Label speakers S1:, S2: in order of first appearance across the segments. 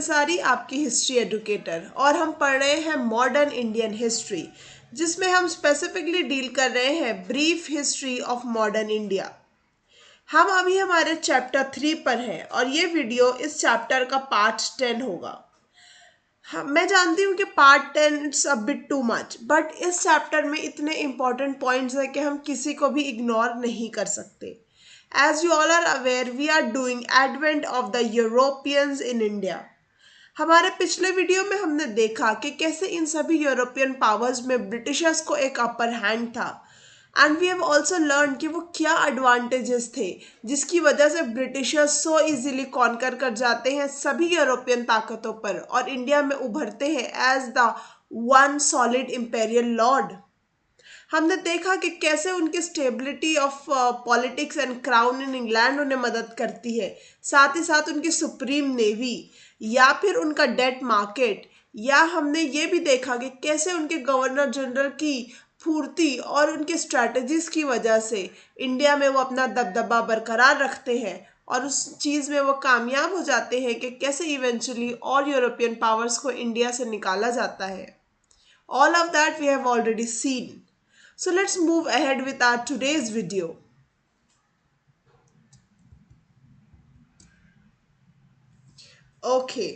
S1: सारी आपकी history educator और हम पढ़ रहे हैं मॉडर्न इंडियन हिस्ट्री, जिसमें हम स्पेसिफिकली डील कर रहे हैं brief history of modern India. हम अभी हमारे चैप्टर 3 पर हैं और ये वीडियो इस चैप्टर का पार्ट 10 होगा। हाँ, मैं जानती हूँ कि part 10 it's a bit too much, but इस चैप्टर में इतने इंपॉर्टेंट पॉइंट्स हैं कि हम किसी को भी इग्नोर नहीं कर सकते। As you all are aware, we are doing advent of the Europeans in India. हमारे पिछले वीडियो में हमने देखा कि कैसे इन सभी यूरोपियन पावर्स में ब्रिटिशर्स को एक अपर हैंड था, and we have also learn कि वो क्या एडवांटेजेस थे जिसकी वजह से ब्रिटिशर्स सो इजीली कॉन्कर कर जाते हैं सभी यूरोपियन ताकतों पर और इंडिया में उभरते हैं as the one solid imperial lord. हमने देखा कि कैसे उनकी stability of politics and crown in England उन्हें मदद करती है, साथ ही साथ उनकी सुप्रीम नेवी या फिर उनका डेट मार्केट, या हमने ये भी देखा कि कैसे उनके गवर्नर जनरल की फुर्ती और उनके स्ट्रैटेजीज की वजह से इंडिया में वो अपना दबदबा बरकरार रखते हैं और उस चीज़ में वो कामयाब हो जाते हैं कि कैसे इवेंचुअली और यूरोपियन पावर्स को इंडिया से निकाला जाता है। All of that we have already seen. So let's move ahead with our today's video. Okay.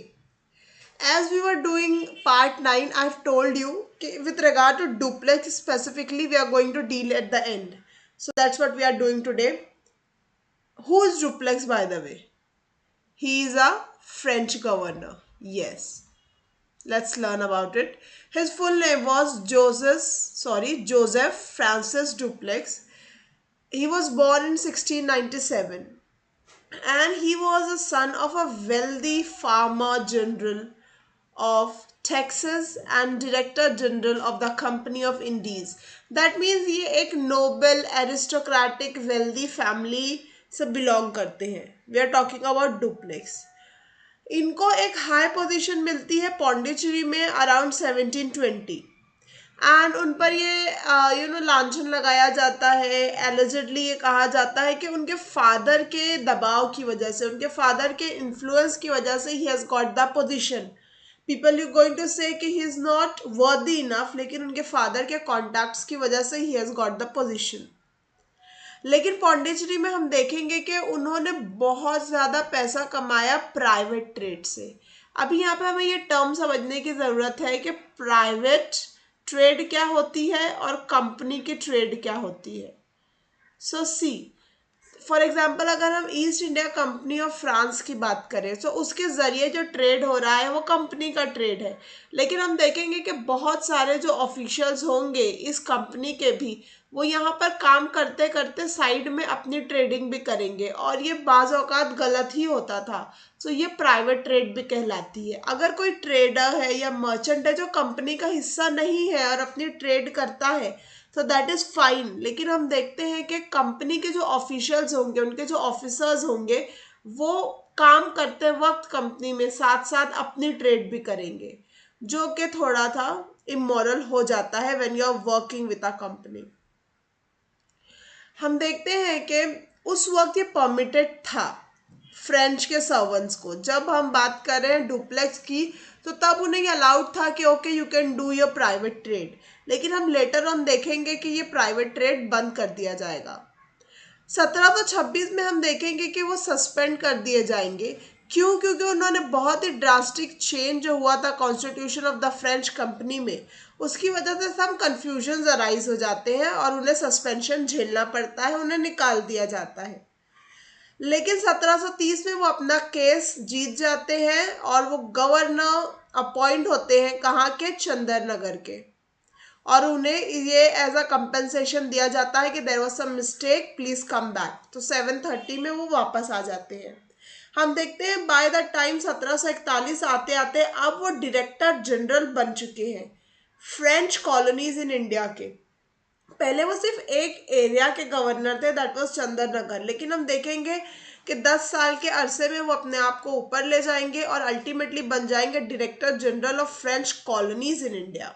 S1: As we were doing part 9, I've told you with regard to duplex specifically, we are going to deal at the end. So that's what we are doing today. Who is duplex, by the way? He is a French governor. Yes. Let's learn about it. His full name was Joseph Francis Duplex. He was born in 1697 and he was the son of a wealthy farmer general of Texas and director general of the Company of Indies. That means ये एक noble aristocratic wealthy family से belong करते हैं. We are talking about Duplex. इनको एक high position मिलती है पौंडीचेरी में अराउंड 1720 एंड उन पर ये लांछन लगाया जाता है। एलिजिडली ये कहा जाता है कि उनके फादर के दबाव की वजह से, उनके फादर के इन्फ्लुएंस की वजह से he has got the position. People you going to say कि he is not worthy enough, लेकिन उनके फादर के कॉन्टैक्ट्स की वजह से he has got the position. लेकिन पौंडीचेरी में हम देखेंगे कि उन्होंने बहुत ज़्यादा पैसा कमाया प्राइवेट ट्रेड से। अभी यहाँ पे हमें ये टर्म समझने की ज़रूरत है कि प्राइवेट ट्रेड क्या होती है और कंपनी की ट्रेड क्या होती है। सो सी फॉर एग्जाम्पल, अगर हम east India Company of France की बात करें तो उसके ज़रिए जो ट्रेड हो रहा है वो कंपनी का ट्रेड है, लेकिन हम देखेंगे कि बहुत सारे जो ऑफिशियल्स होंगे इस कंपनी के भी, वो यहाँ पर काम करते करते साइड में अपनी ट्रेडिंग भी करेंगे और ये बाज़ औक़ात गलत ही होता था। तो ये प्राइवेट ट्रेड भी कहलाती है। अगर कोई ट्रेडर है या मर्चेंट है जो कंपनी का हिस्सा नहीं है और अपनी ट्रेड करता है तो दैट इज़ फाइन, लेकिन हम देखते हैं कि कंपनी के जो ऑफिशियल्स होंगे, उनके जो ऑफिसर्स होंगे, वो काम करते वक्त कंपनी में साथ साथ अपनी ट्रेड भी करेंगे, जो कि थोड़ा सा इमोरल हो जाता है when you are working with a company. हम देखते हैं कि उस वक्त ये परमिटेड था फ्रेंच के सर्वेंट्स को। जब हम बात कर रहे हैं डुप्लेक्स की तो तब उन्हें ये अलाउड था कि okay you can do your private trade, लेकिन हम लेटर ऑन देखेंगे कि ये प्राइवेट ट्रेड बंद कर दिया जाएगा। 1726 में हम देखेंगे कि वो सस्पेंड कर दिए जाएंगे। क्यों? क्योंकि उन्होंने बहुत ही ड्रास्टिक चेंज जो हुआ था constitution of the French company में, उसकी वजह से सब कन्फ्यूजन अराइज हो जाते हैं और उन्हें सस्पेंशन झेलना पड़ता है, उन्हें निकाल दिया जाता है। लेकिन 1730 में वो अपना केस जीत जाते हैं और वो गवर्नर अपॉइंट होते हैं कहाँ के? चंदरनगर के, और उन्हें ये एज अ कंपेंसेशन दिया जाता है कि there was some mistake, please come back. तो 730 में वो वापस आ जाते हैं। हम देखते हैं बाय द टाइम 1741 आते आते अब वो डायरेक्टर जनरल बन चुके हैं फ्रेंच कॉलोनीज इन इंडिया के। पहले वो सिर्फ एक एरिया के गवर्नर थे, दैट वाज चंदरनगर, लेकिन हम देखेंगे कि 10 साल के अरसे में वो अपने आप को ऊपर ले जाएंगे और अल्टीमेटली बन जाएंगे director general of French colonies in India.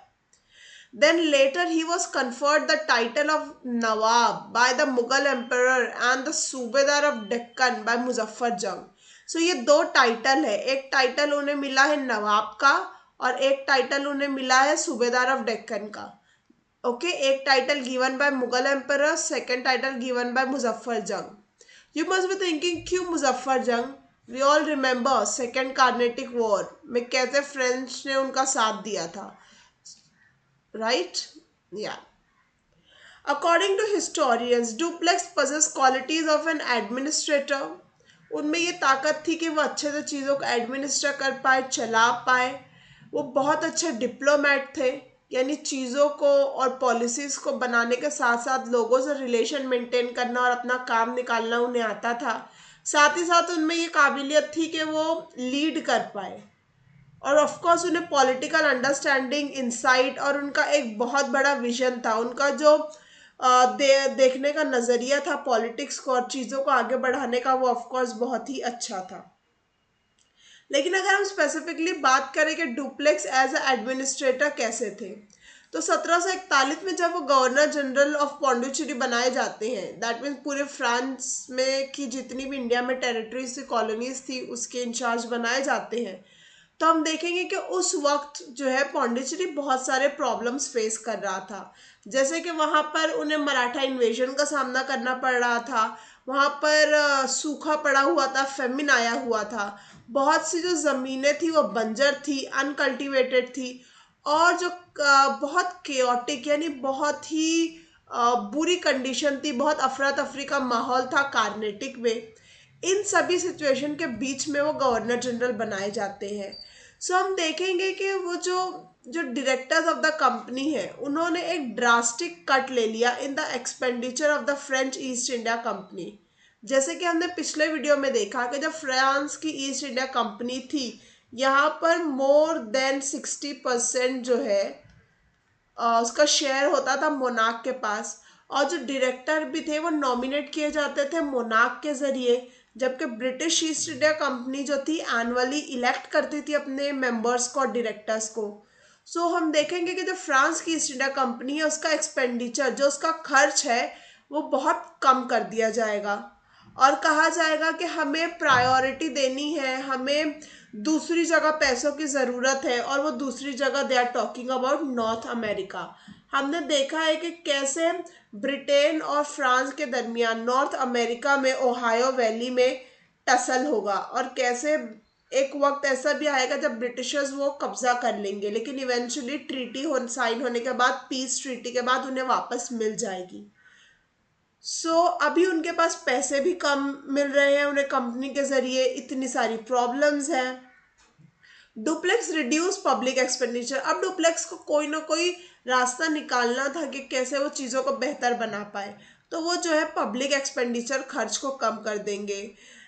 S1: Then later he was conferred the title of Nawab by the Mughal emperor and the Subedar of Deccan by Muzaffar Jung. सो ये दो टाइटल है, एक टाइटल उन्हें मिला है नवाब का और एक टाइटल उन्हें मिला है सूबेदार ऑफ डेक्कन का। ओके, एक title given by Mughal emperor, second title given by Muzaffar Jang. You must be thinking क्यों Muzaffar Jang? We all remember second Carnatic war में कैसे फ्रेंच ने उनका साथ दिया था, राइट? या according to historians Dupleix possess qualities of an administrator. उनमें ये ताकत थी कि वो अच्छे से चीज़ों को एडमिनिस्ट्रेट कर पाए, चला पाए। वो बहुत अच्छे डिप्लोमेट थे, यानी चीज़ों को और पॉलिसीज़ को बनाने के साथ साथ लोगों से रिलेशन मेंटेन करना और अपना काम निकालना उन्हें आता था। साथ ही साथ उनमें ये काबिलियत थी कि वो लीड कर पाए, और ऑफ कोर्स उन्हें पॉलिटिकल अंडरस्टैंडिंग, इंसाइट और उनका एक बहुत बड़ा विजन था। उनका जो देखने का नज़रिया था पॉलिटिक्स को और चीज़ों को आगे बढ़ाने का, वो ऑफ कोर्स बहुत ही अच्छा था। लेकिन अगर हम स्पेसिफिकली बात करें कि डुप्लेक्स एज ए एडमिनिस्ट्रेटर कैसे थे, तो 1741 में जब वो गवर्नर जनरल ऑफ पौंडीचेरी बनाए जाते हैं, दैट मीन्स पूरे फ्रांस में की जितनी भी इंडिया में टेरिटरीज थी, कॉलोनीज थी, उसके इंचार्ज बनाए जाते हैं, तो हम देखेंगे कि उस वक्त जो है पौंडीचेरी बहुत सारे प्रॉब्लम्स फेस कर रहा था। जैसे कि वहाँ पर उन्हें मराठा इन्वेजन का सामना करना पड़ रहा था, वहाँ पर सूखा पड़ा हुआ था, फेमिन आया हुआ था, बहुत सी जो ज़मीनें थी वो बंजर थी, अनकल्टिवेटेड थी, और जो बहुत केओटिक यानी बहुत ही बुरी कंडीशन थी, बहुत अफरा तफरी का माहौल था कार्नेटिक में। इन सभी सिचुएशन के बीच में वो गवर्नर जनरल बनाए जाते हैं। सो हम देखेंगे कि वो जो जो डायरेक्टर्स ऑफ द कंपनी है, उन्होंने एक ड्रास्टिक कट ले लिया in the expenditure of the French east India company. जैसे कि हमने पिछले वीडियो में देखा कि जब फ्रांस की ईस्ट इंडिया कंपनी थी, यहाँ पर मोर देन 60% जो है उसका शेयर होता था मोनार्क के पास, और जो डायरेक्टर भी थे वो नॉमिनेट किए जाते थे मोनार्क के ज़रिए, जबकि ब्रिटिश ईस्ट इंडिया कंपनी जो थी एनुअली इलेक्ट करती थी अपने मेंबर्स को और डायरेक्टर्स को। सो हम देखेंगे कि जो फ्रांस की ईस्ट इंडिया कंपनी है, उसका एक्सपेंडिचर, जो उसका खर्च है, वो बहुत कम कर दिया जाएगा और कहा जाएगा कि हमें प्रायोरिटी देनी है, हमें दूसरी जगह पैसों की ज़रूरत है, और वो दूसरी जगह they are talking about North America. हमने देखा है कि कैसे ब्रिटेन और फ्रांस के दरमियान नॉर्थ अमेरिका में ओहायो वैली में टसल होगा, और कैसे एक वक्त ऐसा भी आएगा जब ब्रिटिशर्स वो कब्जा कर लेंगे, लेकिन इवेंचुअली ट्रीटी हो साइन होने के बाद, पीस ट्रीटी के बाद उन्हें वापस मिल जाएगी। अभी उनके पास पैसे भी कम मिल रहे हैं, उन्हें कंपनी के जरिए इतनी सारी प्रॉब्लम्स हैं। Duplex reduce public expenditure. अब डुप्लेक्स को कोई ना कोई रास्ता निकालना था कि कैसे वो चीज़ों को बेहतर बना पाए, तो वो जो है पब्लिक एक्सपेंडिचर खर्च को कम कर देंगे,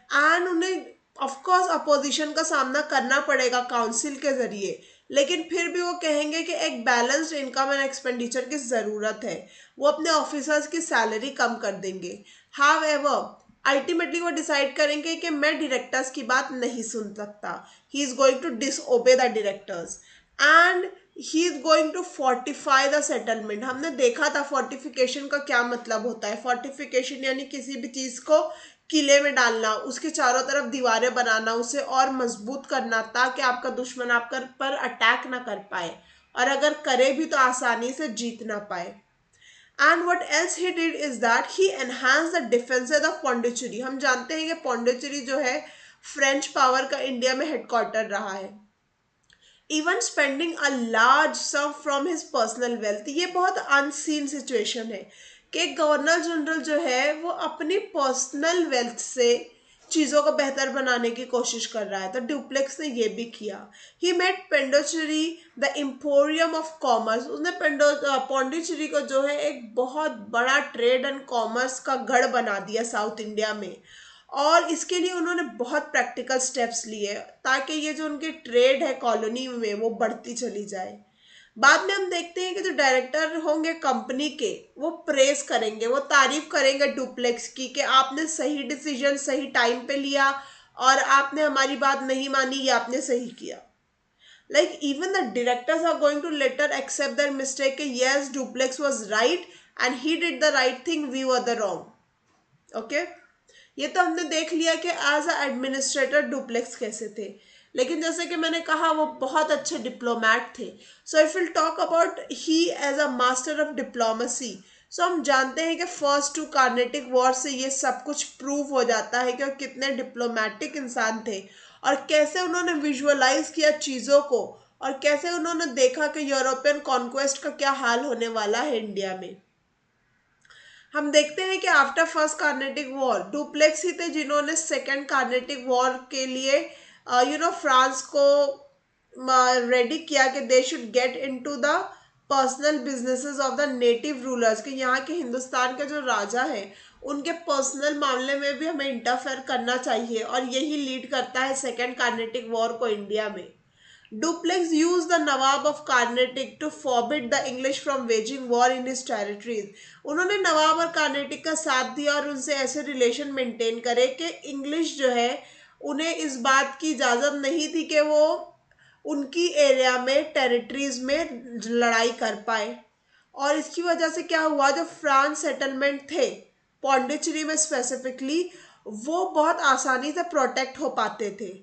S1: एंड उन्हें ऑफ कोर्स अपोजिशन का सामना करना पड़ेगा काउंसिल के ज़रिए, लेकिन फिर भी वो कहेंगे कि एक बैलेंस्ड इनकम एंड एक्सपेंडिचर की ज़रूरत है। वो अपने ऑफिसर्स की सैलरी कम कर देंगे। हाउएवर अल्टीमेटली वो डिसाइड करेंगे कि मैं डायरेक्टर्स की बात नहीं सुन सकता, he is going to disobey the directors, and he is going to fortify the settlement. हमने देखा था फोर्टिफिकेशन का क्या मतलब होता है। फोर्टिफिकेशन यानी किसी भी चीज़ को किले में डालना, उसके चारों तरफ दीवारें बनाना, उसे और मजबूत करना, ताकि आपका दुश्मन आपका पर अटैक ना कर पाए, और अगर करे भी तो आसानी से जीत ना पाए। And what else he did is that he enhance the defences of Pondicherry. हम जानते हैं कि पौंडीचेरी जो है फ्रेंच पावर का इंडिया में हेडक्वार्टर रहा है, even spending a large some from his personal wealth. ये बहुत अनसीन सिचुएशन है कि गवर्नर जनरल जो है वो अपनी पर्सनल वेल्थ से चीज़ों को बेहतर बनाने की कोशिश कर रहा है, तो डुप्लेक्स ने ये भी किया। He made Pondicherry the emporium of commerce. उसने पौंडीचेरी को जो है एक बहुत बड़ा ट्रेड एंड कॉमर्स का गढ़ बना दिया साउथ इंडिया में, और इसके लिए उन्होंने बहुत प्रैक्टिकल स्टेप्स लिए ताकि ये जो उनकी ट्रेड है कॉलोनी में वो बढ़ती चली जाए। बाद में हम देखते हैं कि जो डायरेक्टर होंगे कंपनी के, वो प्रेस करेंगे, वो तारीफ करेंगे डुप्लेक्स की कि आपने सही डिसीजन सही टाइम पे लिया और आपने हमारी बात नहीं मानी, ये आपने सही किया। Like even the directors are going to later accept their mistake. Yes, Duplex was right and he did the right thing. We were the wrong. Okay. ये तो हमने देख लिया कि एज अ एडमिनिस्ट्रेटर डुप्लेक्स कैसे थे, लेकिन जैसे कि मैंने कहा वो बहुत अच्छे डिप्लोमैट थे. So if will talk about he as a master of diplomacy, so हम जानते हैं कि फर्स्ट टू कार्नेटिक वॉर से ये सब कुछ प्रूव हो जाता है कि वो कितने डिप्लोमेटिक इंसान थे और कैसे उन्होंने विजुअलाइज किया चीज़ों को और कैसे उन्होंने देखा कि यूरोपियन कॉन्क्वेस्ट का क्या हाल होने वाला है इंडिया में. हम देखते हैं कि after first Carnatic war Dupleix ही थे जिन्होंने सेकेंड कार्नेटिक वॉर के लिए फ्रांस को रेडी किया कि they should get into the personal businesses of the native rulers, कि यहाँ के हिंदुस्तान के जो राजा हैं उनके पर्सनल मामले में भी हमें इंटरफेयर करना चाहिए, और यही लीड करता है सेकेंड कार्नेटिक वॉर को इंडिया में. Dupleix used the Nawab of Carnatic to forbid the English from waging war in his territories. उन्होंने नवाब और कार्नेटिक का साथ दिया और उनसे ऐसे रिलेशन मेंटेन करे कि इंग्लिश जो है उन्हें इस बात की इजाज़त नहीं थी कि वो उनकी एरिया में टेरिटरीज में लड़ाई कर पाए. और इसकी वजह से क्या हुआ, जो फ्रांस सेटलमेंट थे पौंडीचेरी में स्पेसिफिकली, वो बहुत आसानी से प्रोटेक्ट हो पाते थे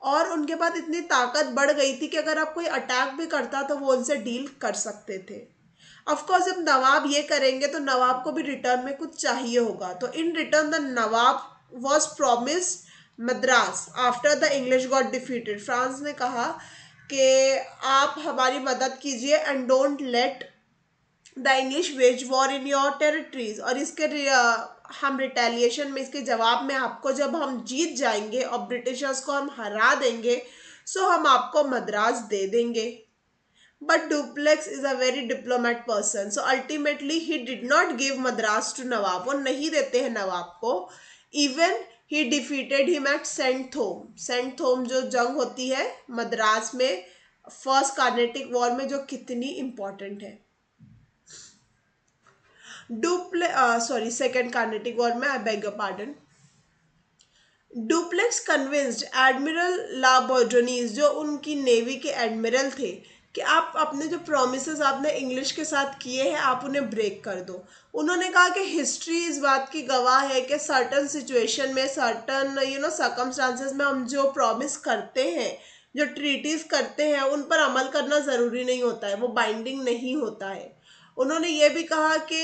S1: और उनके पास इतनी ताकत बढ़ गई थी कि अगर आप कोई अटैक भी करता तो वो उनसे डील कर सकते थे. ऑफ कोर्स जब नवाब ये करेंगे तो नवाब को भी रिटर्न में कुछ चाहिए होगा, तो in return the Nawab was promise Madras after the English got defeated. France ने कहा कि आप हमारी मदद कीजिए and don't let the English veg war in your territories, और इसके हम रिटेलिएशन में, इसके जवाब में आपको जब हम जीत जाएंगे और ब्रिटिशर्स को हम हरा देंगे सो हम आपको मद्रास दे देंगे. But Dupleix is a very diplomat person, so ultimately he did not give Madras to nawab. वो नहीं देते हैं नवाब को. Even he defeated him at saint Thome. Saint Thome जो जंग होती है मद्रास में फर्स्ट कार्नेटिक वॉर में, जो कितनी इंपॉर्टेंट है. सेकेंड कार्नेटिक वॉर में, I beg your pardon. Dupleix convinced admiral La Bourdonnais, जो उनकी नेवी के एडमिरल थे, कि आप अपने जो प्रोमिसेस आपने इंग्लिश के साथ किए हैं आप उन्हें ब्रेक कर दो. उन्होंने कहा कि हिस्ट्री इस बात की गवाह है कि सर्टन सिचुएशन में, सर्टन सर्कमस्टांसेस में हम जो प्रॉमिस करते हैं, जो ट्रीटीज करते हैं, उन पर अमल करना ज़रूरी नहीं होता है, वो बाइंडिंग नहीं होता है. उन्होंने ये भी कहा कि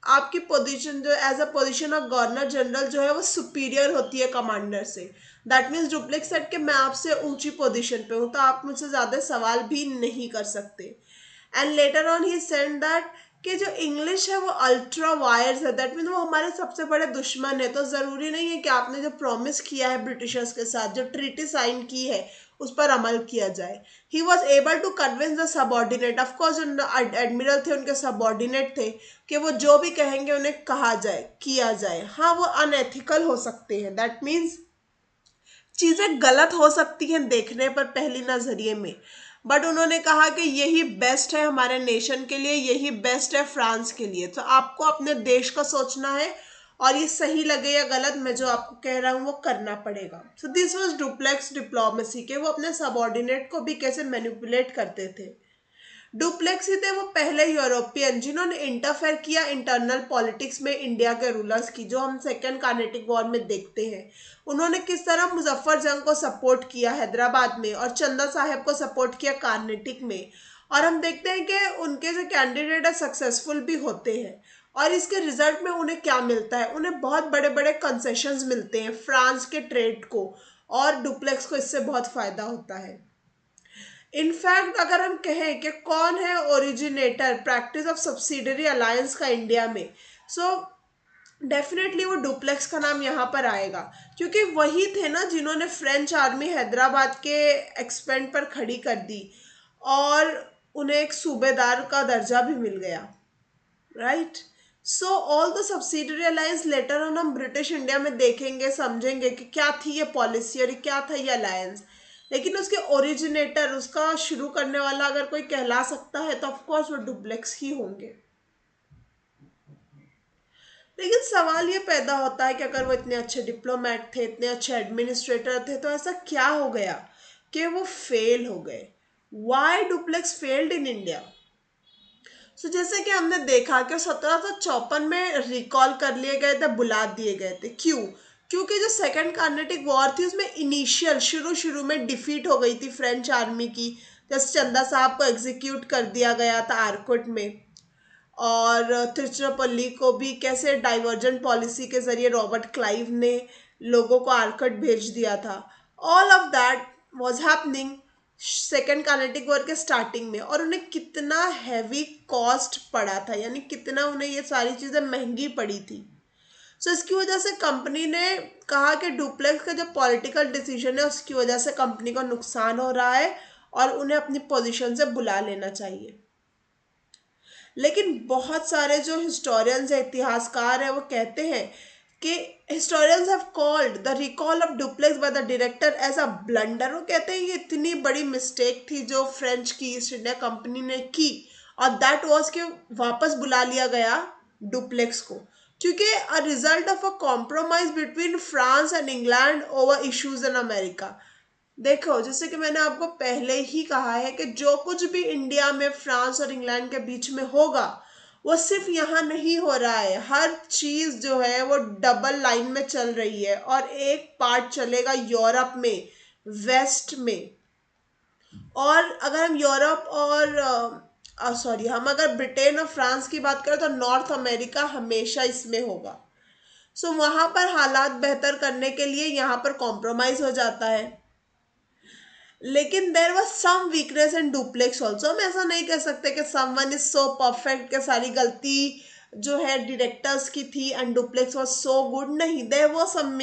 S1: आपकी पोजीशन जो as a position of governor general जो है वो सुपीरियर होती है कमांडर से. दैट मीन्स डुप्लेक्स सेड कि मैं आपसे ऊंची पोजीशन पे हूँ तो आप मुझसे ज़्यादा सवाल भी नहीं कर सकते. And later on he said that कि जो इंग्लिश है वो अल्ट्रा वायर्स है, दैट मीन्स वो हमारे सबसे बड़े दुश्मन है. तो ज़रूरी नहीं है कि आपने जो प्रॉमिस किया है ब्रिटिशर्स के साथ, जो ट्रीटी साइन की है, उस पर अमल किया जाए. He was able to convince the subordinate. Of course जो एडमिरल थे उनके सबॉर्डिनेट थे कि वो जो भी कहेंगे उन्हें कहा जाए, किया जाए. हाँ, वो अनएथिकल हो सकते हैं, दैट मीन्स चीज़ें गलत हो सकती हैं देखने पर पहली नज़रिए में, बट उन्होंने कहा कि यही बेस्ट है हमारे नेशन के लिए, यही बेस्ट है फ्रांस के लिए. तो आपको अपने देश का सोचना है और ये सही लगे या गलत, मैं जो आपको कह रहा हूँ वो करना पड़ेगा. So this was duplex diplomacy, के वो अपने सबॉर्डिनेट को भी कैसे मैनिपुलेट करते थे. डुप्लेक्स ही थे वो पहले यूरोपियन जिन्होंने इंटरफेयर किया इंटरनल पॉलिटिक्स में इंडिया के रूलर्स की, जो हम सेकेंड कार्नेटिक वॉर में देखते हैं. उन्होंने किस तरह मुजफ्फर जंग को सपोर्ट किया हैदराबाद में और चंदा साहब को सपोर्ट किया कार्नेटिक में. और हम देखते हैं कि उनके जो कैंडिडेट है सक्सेसफुल भी होते हैं और इसके रिजल्ट में उन्हें क्या मिलता है, उन्हें बहुत बड़े बड़े कंसेशंस मिलते हैं फ्रांस के ट्रेड को, और डुप्लेक्स को इससे बहुत फ़ायदा होता है. इनफैक्ट अगर हम कहें कि कौन है originator practice of subsidiary alliance का इंडिया में, सो डेफिनेटली वो डुप्लेक्स का नाम यहाँ पर आएगा, क्योंकि वही थे ना जिन्होंने फ्रेंच आर्मी हैदराबाद के एक्सपेंड पर खड़ी कर दी और उन्हें एक सूबेदार का दर्जा भी मिल गया. Right. So all the subsidiary alliance later on हम ब्रिटिश इंडिया में देखेंगे, समझेंगे कि क्या थी ये पॉलिसी और क्या था ये अलायंस. लेकिन उसके ओरिजिनेटर, उसका शुरू करने वाला अगर कोई कहला सकता है तो ऑफकोर्स वो डुप्लेक्स ही होंगे. लेकिन सवाल ये पैदा होता है कि अगर वो इतने अच्छे डिप्लोमेट थे, इतने अच्छे एडमिनिस्ट्रेटर थे, तो ऐसा क्या हो गया कि वो फेल हो गए. Why Dupleix failed in India. So जैसे कि हमने देखा कि 1754 में रिकॉल कर लिए गए थे, बुला दिए गए थे. क्यों? क्योंकि जो सेकंड कार्नेटिक वॉर थी उसमें इनिशियल शुरू में डिफीट हो गई थी फ्रेंच आर्मी की, जैसे चंदा साहब को एग्जीक्यूट कर दिया गया था आर्कोट में, और तिरुचिरापल्ली को भी कैसे डाइवर्जेंट पॉलिसी के जरिए रॉबर्ट क्लाइव ने लोगों को आर्कट भेज दिया था। All of that was happening second Carnatic war के स्टार्टिंग में, और उन्हें कितना हैवी कॉस्ट पड़ा था, यानी कितना उन्हें ये सारी चीज़ें महंगी पड़ी थी। सो इसकी वजह से कंपनी ने कहा कि डुप्लेक्स का जो पॉलिटिकल डिसीजन है उसकी वजह से कंपनी को नुकसान हो रहा है और उन्हें अपनी पोजीशन से बुला लेना चाहिए। लेकिन बहुत सारे जो हिस्टोरियंस है, इतिहासकार है, वो कहते हैं कि historians have called the recall of Dupleix by the director as a blunder. वो कहते हैं ये इतनी बड़ी मिस्टेक थी जो फ्रेंच की ईस्ट इंडिया कंपनी ने की, और दैट वाज कि वापस बुला लिया गया डुप्लेक्स को, क्योंकि a result of a compromise between France and England over issues in America. देखो, जैसे कि मैंने आपको पहले ही कहा है कि जो कुछ भी इंडिया में फ्रांस और इंग्लैंड के बीच में होगा वो सिर्फ यहाँ नहीं हो रहा है, हर चीज जो है वो डबल लाइन में चल रही है, और एक पार्ट चलेगा यूरोप में, वेस्ट में। और अगर हम यूरोप और सॉरी हम अगर ब्रिटेन और फ्रांस की बात करें तो नॉर्थ अमेरिका हमेशा इसमें होगा। सो वहां पर हालात बेहतर करने के लिए यहाँ पर कॉम्प्रोमाइज हो जाता है। लेकिन there was some weakness in Dupleix also. हम ऐसा नहीं कह सकते कि समवन इज सो परफेक्ट कि सारी गलती जो है डायरेक्टर्स की थी and Dupleix was so good. नहीं, there was some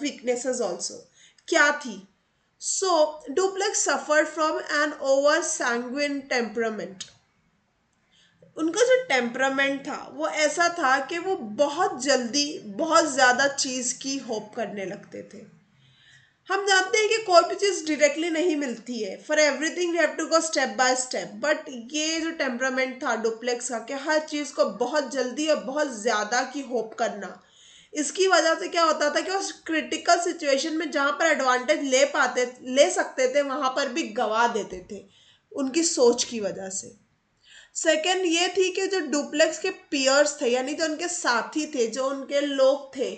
S1: weaknesses also. क्या थी? So Dupleix suffered from an over sanguine temperament. उनका जो टेम्परामेंट था वो ऐसा था कि वो बहुत जल्दी बहुत ज़्यादा चीज़ की होप करने लगते थे। हम जानते हैं कि कोई भी चीज़ डायरेक्टली नहीं मिलती है, for everything we have to go step by step. But ये जो टेम्परामेंट था डुप्लेक्स का कि हर चीज़ को बहुत जल्दी और बहुत ज़्यादा की होप करना, इसकी वजह से क्या होता था कि उस क्रिटिकल सिचुएशन में जहाँ पर एडवांटेज ले सकते थे वहाँ पर भी गवा देते थे उनकी सोच की वजह से। सेकेंड ये थी कि जो डुप्लेक्स के पियर्स थे, यानी जो उनके साथी थे, जो उनके लोग थे,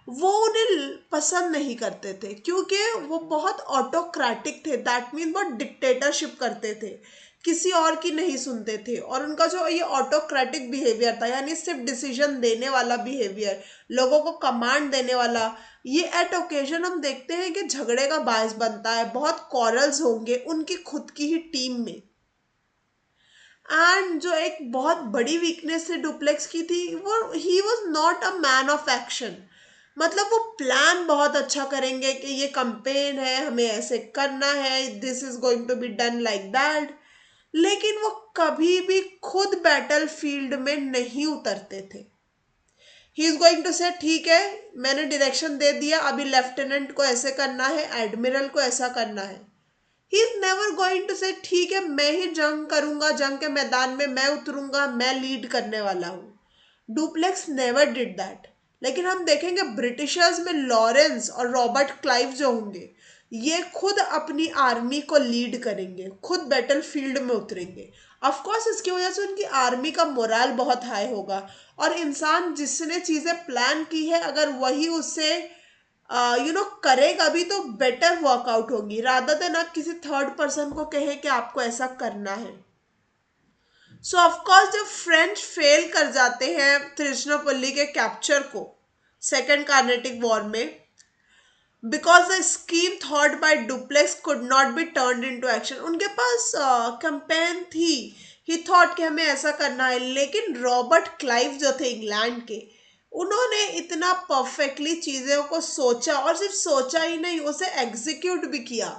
S1: वो उन्हें पसंद नहीं करते थे क्योंकि वो बहुत ऑटोक्रेटिक थे। दैट मीन बहुत डिक्टेटरशिप करते थे, किसी और की नहीं सुनते थे। और उनका जो ये ऑटोक्रेटिक बिहेवियर था, यानी सिर्फ डिसीजन देने वाला बिहेवियर, लोगों को कमांड देने वाला, ये एट ओकेजन हम देखते हैं कि झगड़े का बायस बनता है। बहुत कॉरल्स होंगे उनकी खुद की ही टीम में। एंड जो एक बहुत बड़ी वीकनेस है डुप्लेक्स की थी, वो he was not a man of action. मतलब वो प्लान बहुत अच्छा करेंगे कि ये कंपेन है, हमें ऐसे करना है, this is going to be done like that, लेकिन वो कभी भी खुद बैटल फील्ड में नहीं उतरते थे। ही इज गोइंग टू से ठीक है, मैंने डायरेक्शन दे दिया, अभी लेफ्टिनेंट को ऐसे करना है, एडमिरल को ऐसा करना है। He is never going to say ठीक है मैं ही जंग करूंगा, जंग के मैदान में मैं उतरूंगा, मैं लीड करने वाला हूं। Duplex never did that. लेकिन हम देखेंगे ब्रिटिशर्स में लॉरेंस और रॉबर्ट क्लाइव जो होंगे, ये खुद अपनी आर्मी को लीड करेंगे, खुद बैटल फील्ड में उतरेंगे। ऑफ कोर्स इसकी वजह से उनकी आर्मी का मोरल बहुत हाई होगा, और इंसान जिसने चीजें प्लान की है अगर वही उससे करेगा भी तो बेटर वर्कआउट होगी, रादर देन आप किसी थर्ड पर्सन को कहे कि आपको ऐसा करना है। सो ऑफ कोर्स जब फ्रेंच फेल कर जाते हैं त्रिचनापल्ली के कैप्चर को सेकेंड कार्नेटिक वॉर में, because the scheme thought bye duplex could not be turn into action. उनके पास कैंपेन थी, ही थॉट कि हमें ऐसा करना है, लेकिन रॉबर्ट क्लाइव जो थे इंग्लैंड के, उन्होंने इतना परफेक्टली चीज़ों को सोचा, और सिर्फ सोचा ही नहीं, उसे एग्जीक्यूट भी किया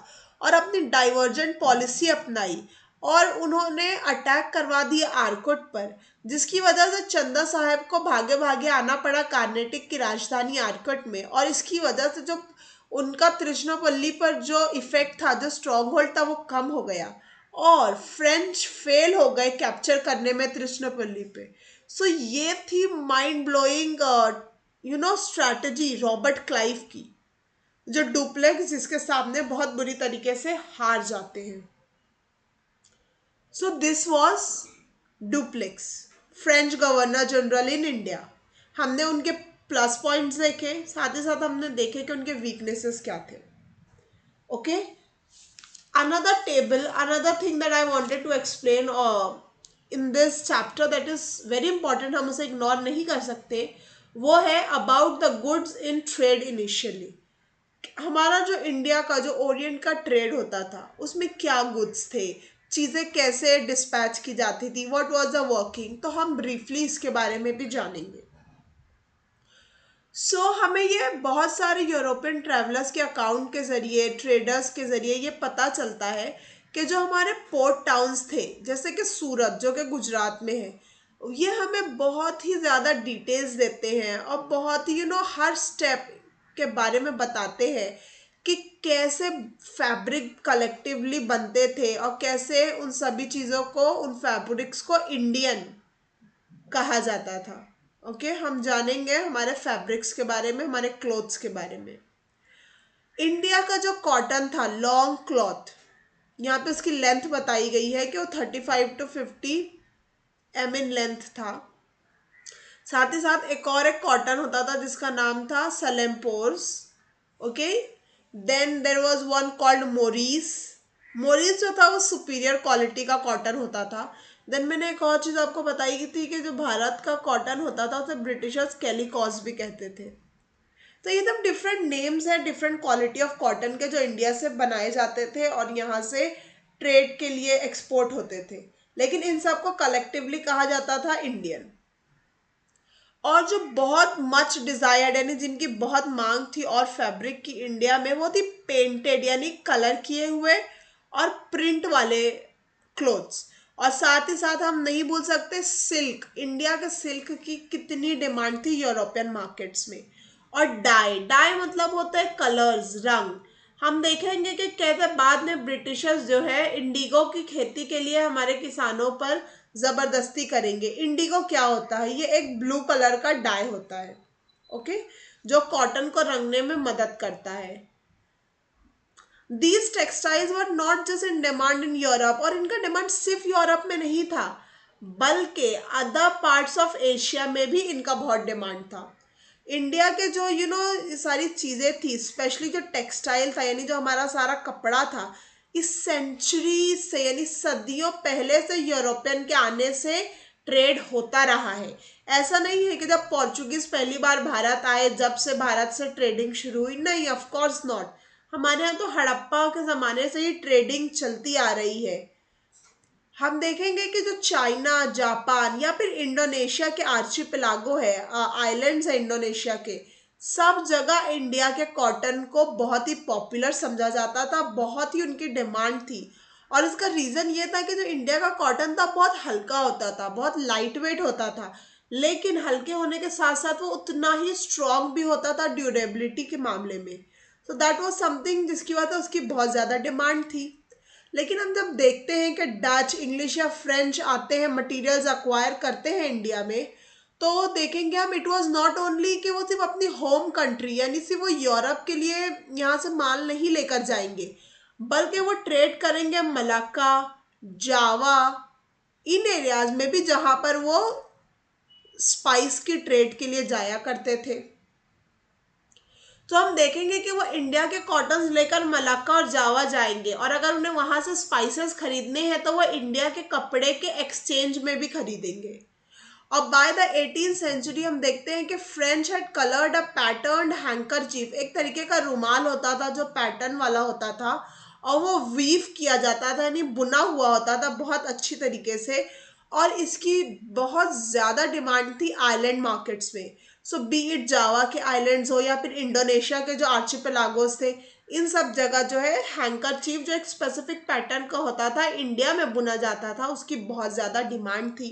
S1: और अपनी डाइवर्जेंट पॉलिसी अपनाई, और उन्होंने अटैक करवा दिया आर्कोट पर, जिसकी वजह से चंदा साहब को भागे भागे आना पड़ा कार्नेटिक की राजधानी आर्कोट में। और इसकी वजह से जो उनका त्रिचनापल्ली पर जो इफेक्ट था, जो स्ट्रॉन्ग होल्ड था, वो कम हो गया, और फ्रेंच फेल हो गए कैप्चर करने में त्रिचनापल्ली पे। सो ये थी mind blowing strategy Robert Clive की, जो डुप्लेक्स जिसके सामने बहुत बुरी तरीके से हार जाते हैं। So this was duplex, French governor general in India. हमने उनके प्लस पॉइंट्स देखे, साथ ही साथ हमने देखे कि उनके वीकनेसेस क्या थे. Okay, another table, another thing that I wanted to explain in this chapter that is very important, हम उसे ignore नहीं कर सकते, वो है about the goods in trade initially. हमारा जो इंडिया का जो ओरिएंट का ट्रेड होता था उसमें क्या गुड्स थे, चीज़ें कैसे डिस्पैच की जाती थी, व्हाट वाज द वर्किंग, तो हम ब्रीफली इसके बारे में भी जानेंगे. हमें ये बहुत सारे यूरोपियन ट्रैवलर्स के अकाउंट के ज़रिए, ट्रेडर्स के ज़रिए ये पता चलता है कि जो हमारे पोर्ट टाउन्स थे, जैसे कि सूरत जो कि गुजरात में है, ये हमें बहुत ही ज़्यादा डिटेल्स देते हैं और बहुत ही हर स्टेप के बारे में बताते हैं कि कैसे फैब्रिक कलेक्टिवली बनते थे और कैसे उन सभी चीज़ों को, उन फैब्रिक्स को इंडियन कहा जाता था. ओके, हम जानेंगे हमारे फैब्रिक्स के बारे में, हमारे क्लोथ्स के बारे में. इंडिया का जो कॉटन था, लॉन्ग क्लॉथ, यहाँ पे उसकी लेंथ बताई गई है कि वो 35 to 50 इन लेंथ था. साथ ही साथ एक कॉटन होता था जिसका नाम था salempores. Okay, then there was one called moris. Moris जो था वो सुपीरियर क्वालिटी का कॉटन होता था. देन मैंने एक और चीज़ आपको बताई थी कि जो भारत का कॉटन होता था उसे ब्रिटिशर्स कैलिकॉस भी कहते थे. तो ये सब डिफरेंट नेम्स हैं डिफरेंट क्वालिटी ऑफ कॉटन के जो इंडिया से बनाए जाते थे और यहाँ से ट्रेड के लिए एक्सपोर्ट होते थे, लेकिन इन सब को कलेक्टिवली कहा जाता था इंडियन. और जो बहुत मच डिजायर्ड यानी जिनकी बहुत मांग थी और फैब्रिक की इंडिया में, वो थी पेंटेड यानी कलर किए हुए और प्रिंट वाले क्लोथ्स. और साथ ही साथ हम नहीं भूल सकते सिल्क. इंडिया के सिल्क की कितनी डिमांड थी यूरोपियन मार्केट्स में. और डाई, डाई मतलब होता है कलर्स, रंग. हम देखेंगे कि कैसे बाद में ब्रिटिशर्स जो है इंडिगो की खेती के लिए हमारे किसानों पर जबरदस्ती करेंगे. इंडिगो क्या होता है? ये एक ब्लू कलर का डाई होता है. ओके, जो कॉटन को रंगने में मदद करता है. These textiles were not just in demand in Europe, और इनका डिमांड सिर्फ यूरोप में नहीं था बल्कि अदर पार्ट्स ऑफ एशिया में भी इनका बहुत डिमांड था. इंडिया के जो सारी चीज़ें थी, स्पेशली जो टेक्सटाइल था यानी जो हमारा सारा कपड़ा था, इस सेंचुरी से यानी सदियों पहले से यूरोपियन के आने से ट्रेड होता रहा है. ऐसा नहीं है कि जब पोर्चुगीज पहली बार भारत आए जब से भारत से ट्रेडिंग शुरू हुई, नहीं, ऑफ कोर्स नॉट. हमारे यहाँ तो हड़प्पा के ज़माने से ही ट्रेडिंग चलती आ रही है. हम देखेंगे कि जो चाइना, जापान या फिर इंडोनेशिया के आर्चिपेलागो है, आइलैंड्स है इंडोनेशिया के, सब जगह इंडिया के कॉटन को बहुत ही पॉपुलर समझा जाता था, बहुत ही उनकी डिमांड थी. और इसका रीज़न ये था कि जो इंडिया का कॉटन था बहुत हल्का होता था, बहुत लाइट वेट होता था, लेकिन हल्के होने के साथ साथ वो उतना ही स्ट्रॉन्ग भी होता था ड्यूरेबिलिटी के मामले में. तो दैट वाज समथिंग जिसकी वजह से उसकी बहुत ज़्यादा डिमांड थी. लेकिन हम जब देखते हैं कि डच, इंग्लिश या फ्रेंच आते हैं, मटेरियल्स अक्वायर करते हैं इंडिया में, तो देखेंगे हम इट वाज नॉट ओनली कि वो सिर्फ अपनी होम कंट्री यानी सिर्फ वो यूरोप के लिए यहाँ से माल नहीं लेकर जाएंगे, बल्कि वो ट्रेड करेंगे मलाक्का, जावा, इन एरियाज में भी जहाँ पर वो स्पाइस की ट्रेड के लिए जाया करते थे. तो हम देखेंगे कि वो इंडिया के कॉटन्स लेकर मलाक्का और जावा जाएंगे, और अगर उन्हें वहां से स्पाइसेस खरीदने हैं तो वो इंडिया के कपड़े के एक्सचेंज में भी खरीदेंगे. और बाय द 18th सेंचुरी हम देखते हैं कि French had coloured a pattern handkerchief. एक तरीके का रुमाल होता था जो पैटर्न वाला होता था और वो वीव किया जाता था यानी बुना हुआ होता था बहुत अच्छी तरीके से, और इसकी बहुत ज़्यादा डिमांड थी आइलैंड मार्केट्स में. सो बी इट जावा के आइलैंड्स हो या फिर इंडोनेशिया के जो आर्चिपेलागोस थे, इन सब जगह जो है हैंकरचीफ जो एक स्पेसिफिक पैटर्न का होता था इंडिया में बुना जाता था, उसकी बहुत ज़्यादा डिमांड थी.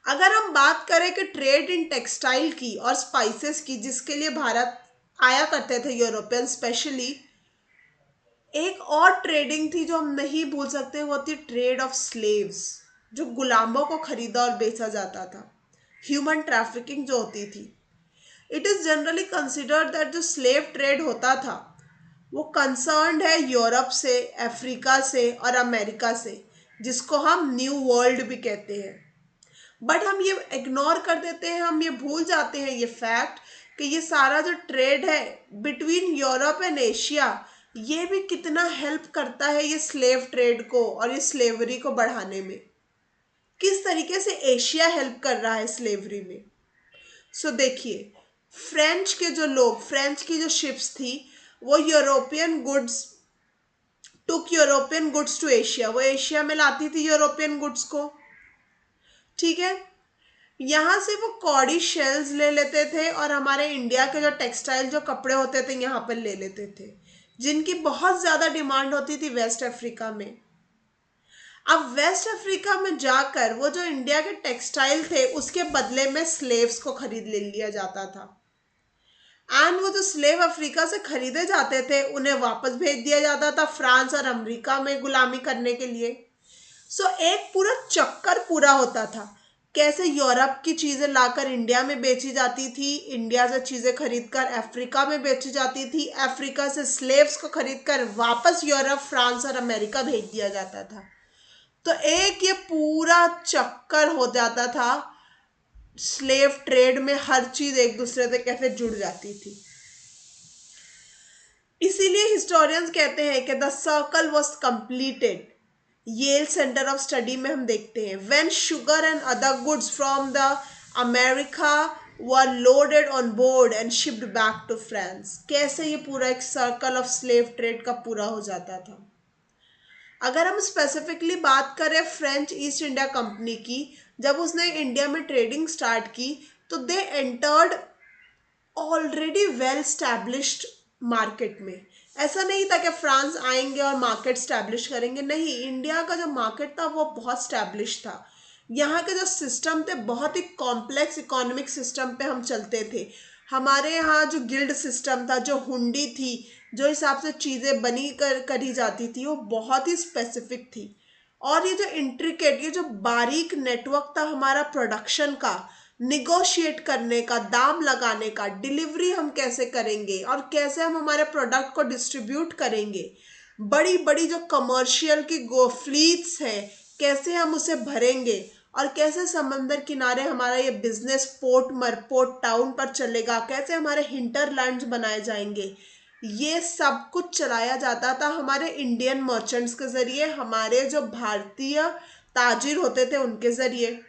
S1: अगर हम बात करें कि ट्रेड इन टेक्सटाइल की और स्पाइसेस की जिसके लिए भारत आया करते थे यूरोपियन स्पेशली, एक और ट्रेडिंग थी जो हम नहीं भूल सकते, वो थी ट्रेड ऑफ स्लेव्स. जो गुलामों को खरीदा और बेचा जाता था, ह्यूमन ट्रैफिकिंग जो होती थी. It is generally considered that जो स्लेव ट्रेड होता था वो कंसर्न्ड है यूरोप से, अफ्रीका से और अमेरिका से, जिसको हम न्यू वर्ल्ड भी कहते हैं. बट हम ये इग्नोर कर देते हैं, हम ये भूल जाते हैं ये फैक्ट कि ये सारा जो ट्रेड है बिटवीन यूरोप एंड एशिया, ये भी कितना हेल्प करता है ये स्लेव ट्रेड को और ये स्लेवरी को बढ़ाने में। किस तरीके से एशिया हेल्प कर रहा है स्लेवरी में। सो देखिए, फ्रेंच के जो लोग, फ्रेंच की जो शिप्स थी, वो यूरोपियन गुड्स टू एशिया, वो एशिया में लाती थी यूरोपियन गुड्स को। ठीक है, यहाँ से वो कॉडी शेल्स ले लेते थे और हमारे इंडिया के जो टेक्सटाइल जो कपड़े होते थे यहाँ पर ले लेते थे, जिनकी बहुत ज़्यादा डिमांड होती थी वेस्ट अफ्रीका में। अब वेस्ट अफ्रीका में जाकर वो जो इंडिया के टेक्सटाइल थे उसके बदले में स्लेव्स को खरीद ले लिया जाता था। एंड वो जो स्लेव अफ्रीका से खरीदे जाते थे उन्हें वापस भेज दिया जाता था फ्रांस और अमेरिका में गुलामी करने के लिए। सो एक पूरा चक्कर पूरा होता था, कैसे यूरोप की चीज़ें लाकर इंडिया में बेची जाती थी, इंडिया से चीज़ें खरीदकर अफ्रीका में बेची जाती थी, अफ्रीका से स्लेव्स को खरीदकर वापस यूरोप, फ्रांस और अमेरिका भेज दिया जाता था। तो एक ये पूरा चक्कर हो जाता था स्लेव ट्रेड में, हर चीज़ एक दूसरे से कैसे जुड़ जाती थी। इसीलिए हिस्टोरियंस कहते हैं कि the circle was completed. Yale center of study में हम देखते हैं when sugar and other goods from the America were loaded on board and shipped back to France. कैसे ये पूरा एक सर्कल ऑफ स्लेव ट्रेड का पूरा हो जाता था। अगर हम स्पेसिफिकली बात करें फ्रेंच ईस्ट इंडिया कंपनी की, जब उसने इंडिया में ट्रेडिंग स्टार्ट की तो they entered already well established market में। ऐसा नहीं था कि फ्रांस आएंगे और मार्केट स्टैब्लिश करेंगे, नहीं, इंडिया का जो मार्केट था वो बहुत स्टैब्लिश था। यहाँ के जो सिस्टम थे बहुत ही कॉम्प्लेक्स इकोनॉमिक सिस्टम पे हम चलते थे। हमारे यहाँ जो गिल्ड सिस्टम था, जो हुंडी थी, जो हिसाब से चीज़ें बनी करी जाती थी, वो बहुत ही स्पेसिफिक थी। और ये जो इंट्रिकेट, ये जो बारीक नेटवर्क था हमारा प्रोडक्शन का, निगोशिएट करने का, दाम लगाने का, डिलीवरी हम कैसे करेंगे और कैसे हम हमारे प्रोडक्ट को डिस्ट्रीब्यूट करेंगे, बड़ी बड़ी जो कमर्शियल की गो फ्लीट्स है कैसे हम उसे भरेंगे, और कैसे समंदर किनारे हमारा ये बिजनेस पोर्ट मरपोर्ट टाउन पर चलेगा, कैसे हमारे हिंटरलैंड्स बनाए जाएंगे, ये सब कुछ चलाया जाता था हमारे इंडियन मर्चेंट्स के ज़रिए, हमारे जो भारतीय ताजिर होते थे उनके ज़रिए।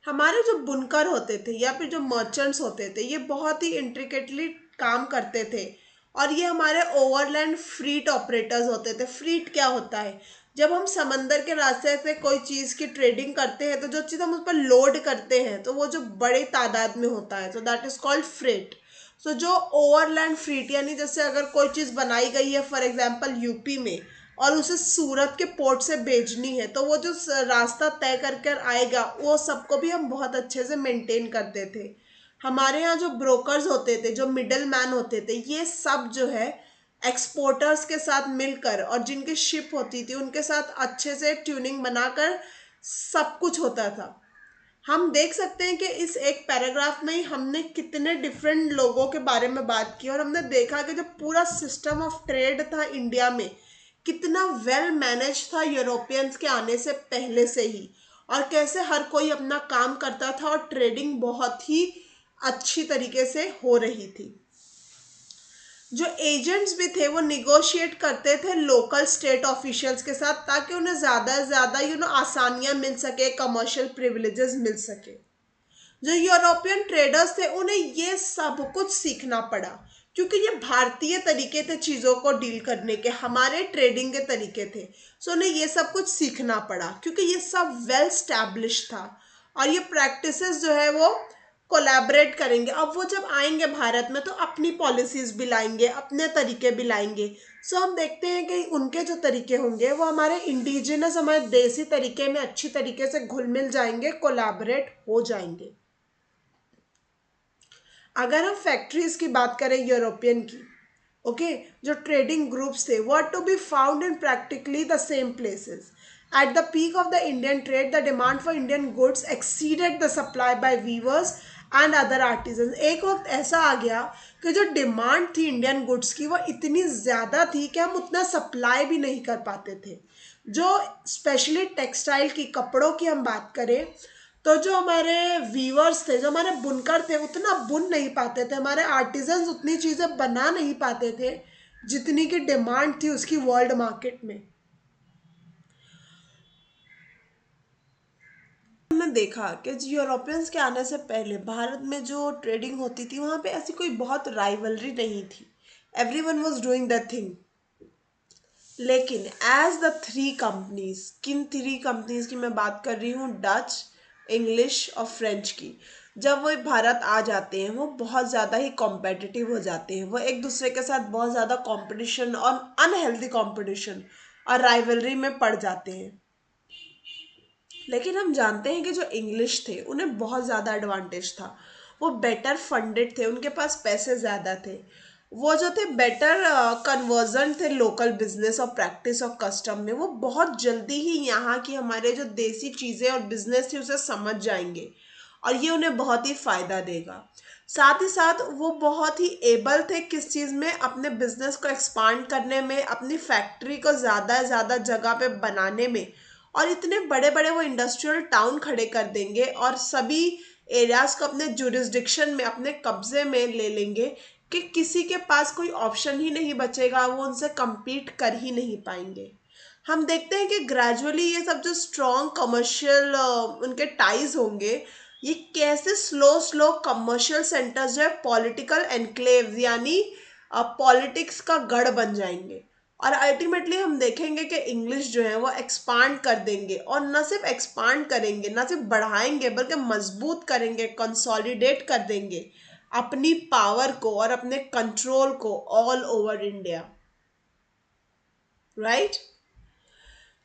S1: हमारे जो बुनकर होते थे या फिर जो मर्चेंट्स होते थे ये बहुत ही इंट्रिकेटली काम करते थे। और ये हमारे ओवरलैंड फ्रीट ऑपरेटर्स होते थे। फ्रीट क्या होता है? जब हम समंदर के रास्ते से कोई चीज़ की ट्रेडिंग करते हैं तो जो चीज़ हम उस पर लोड करते हैं तो वो जो बड़े तादाद में होता है, तो दैट इज़ कॉल्ड फ्रेट। सो जो ओवरलैंड फ्रीट, यानी जैसे अगर कोई चीज़ बनाई गई है फॉर एग्जांपल यूपी में और उसे सूरत के पोर्ट से भेजनी है, तो वो जो रास्ता तय कर कर आएगा वो सबको भी हम बहुत अच्छे से मेंटेन करते थे। हमारे यहाँ जो ब्रोकर्स होते थे, जो मिडल मैन होते थे, ये सब जो है एक्सपोर्टर्स के साथ मिलकर और जिनकी शिप होती थी उनके साथ अच्छे से ट्यूनिंग बनाकर सब कुछ होता था। हम देख सकते हैं कि इस एक पैराग्राफ में ही हमने कितने डिफरेंट लोगों के बारे में बात की और हमने देखा कि जो पूरा सिस्टम ऑफ ट्रेड था इंडिया में कितना वेल मैनेज था यूरोपियंस के आने से पहले से ही, और कैसे हर कोई अपना काम करता था और ट्रेडिंग बहुत ही अच्छी तरीके से हो रही थी। जो एजेंट्स भी थे वो निगोशिएट करते थे लोकल स्टेट ऑफिशियल्स के साथ ताकि उन्हें ज़्यादा से ज़्यादा आसानियाँ मिल सके, कमर्शियल प्रिविलेजेस मिल सके। जो यूरोपियन ट्रेडर्स थे उन्हें ये सब कुछ सीखना पड़ा क्योंकि ये भारतीय तरीके थे चीज़ों को डील करने के, हमारे ट्रेडिंग के तरीके थे। सो उन्हें ये सब कुछ सीखना पड़ा क्योंकि ये सब वेल स्टैब्लिश था और ये प्रैक्टिसेस जो है वो कोलैबोरेट करेंगे। अब वो जब आएंगे भारत में तो अपनी पॉलिसीज़ भी लाएंगे, अपने तरीके भी लाएंगे। सो हम देखते हैं कि उनके जो तरीके होंगे वो हमारे इंडिजिनस, हमारे देसी तरीके में अच्छी तरीके से घुल मिल जाएंगे, कोलैबोरेट हो जाएंगे। अगर हम फैक्ट्रीज की बात करें यूरोपियन की, ओके, जो ट्रेडिंग ग्रुप्स थे were to be found in practically the same places. At the peak of the Indian trade the demand for Indian goods exceeded the supply by weavers and other artisan. एक वक्त ऐसा आ गया कि जो demand थी Indian goods की वो इतनी ज़्यादा थी कि हम उतना सप्लाई भी नहीं कर पाते थे। जो स्पेशली टेक्सटाइल की, कपड़ों की हम बात करें तो जो हमारे वीवर्स थे, जो हमारे बुनकर थे, उतना बुन नहीं पाते थे, हमारे आर्टिजन्स उतनी चीज़ें बना नहीं पाते थे जितनी की डिमांड थी उसकी वर्ल्ड मार्केट में। हमने देखा कि यूरोपियंस के आने से पहले भारत में जो ट्रेडिंग होती थी वहाँ पे ऐसी कोई बहुत राइवलरी नहीं थी, everyone was doing the thing. लेकिन एज द थ्री कंपनीज, किन थ्री कंपनीज की मैं बात कर रही हूँ, डच, इंग्लिश और फ्रेंच की, जब वो भारत आ जाते हैं वो बहुत ज़्यादा ही कॉम्पिटिटिव हो जाते हैं, वो एक दूसरे के साथ बहुत ज़्यादा कंपटीशन और अनहेल्दी कंपटीशन और राइवलरी में पड़ जाते हैं। लेकिन हम जानते हैं कि जो इंग्लिश थे उन्हें बहुत ज़्यादा एडवांटेज था, वो बेटर फंडेड थे, उनके पास पैसे ज़्यादा थे, वो जो थे बेटर कन्वर्जन थे लोकल बिजनेस और प्रैक्टिस और कस्टम में, वो बहुत जल्दी ही यहाँ की हमारे जो देसी चीज़ें और बिजनेस थी उसे समझ जाएंगे और ये उन्हें बहुत ही फ़ायदा देगा। साथ ही साथ वो बहुत ही एबल थे किस चीज़ में, अपने बिजनेस को एक्सपांड करने में, अपनी फैक्ट्री को ज़्यादा से ज़्यादा जगह पे बनाने में, और इतने बड़े बड़े वो इंडस्ट्रियल टाउन खड़े कर देंगे और सभी एरियाज को अपने जुरिस्डिक्शन में, अपने कब्जे में ले लेंगे कि किसी के पास कोई ऑप्शन ही नहीं बचेगा, वो उनसे compete कर ही नहीं पाएंगे। हम देखते हैं कि ग्रेजुअली ये सब जो स्ट्रॉन्ग कमर्शियल उनके टाइज होंगे, ये कैसे स्लो स्लो कमर्शियल सेंटर्स जो है पॉलिटिकल एनक्लेव यानी पॉलिटिक्स का गढ़ बन जाएंगे। और अल्टीमेटली हम देखेंगे कि इंग्लिश जो है वो एक्सपांड कर देंगे, और न सिर्फ एक्सपांड करेंगे, न सिर्फ बढ़ाएंगे, बल्कि मजबूत करेंगे, कंसोलिडेट कर देंगे अपनी पावर को और अपने कंट्रोल को all over India, right.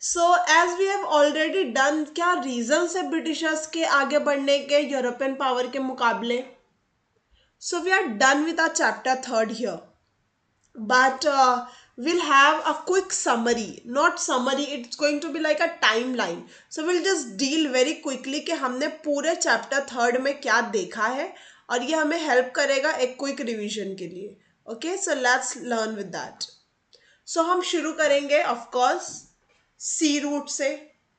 S1: So as we have already done, क्या रीजन है ब्रिटिशर्स के आगे बढ़ने के यूरोपियन पावर के मुकाबले? So we are done with our chapter third here, but we'll have a quick summary, not summary, it's going to be like a timeline. So we'll just deal very quickly कि हमने पूरे chapter third में क्या देखा है और ये हमें हेल्प करेगा एक क्विक रिवीजन के लिए। Okay, so let's learn with that. So हम शुरू करेंगे ऑफ कोर्स सी रूट से।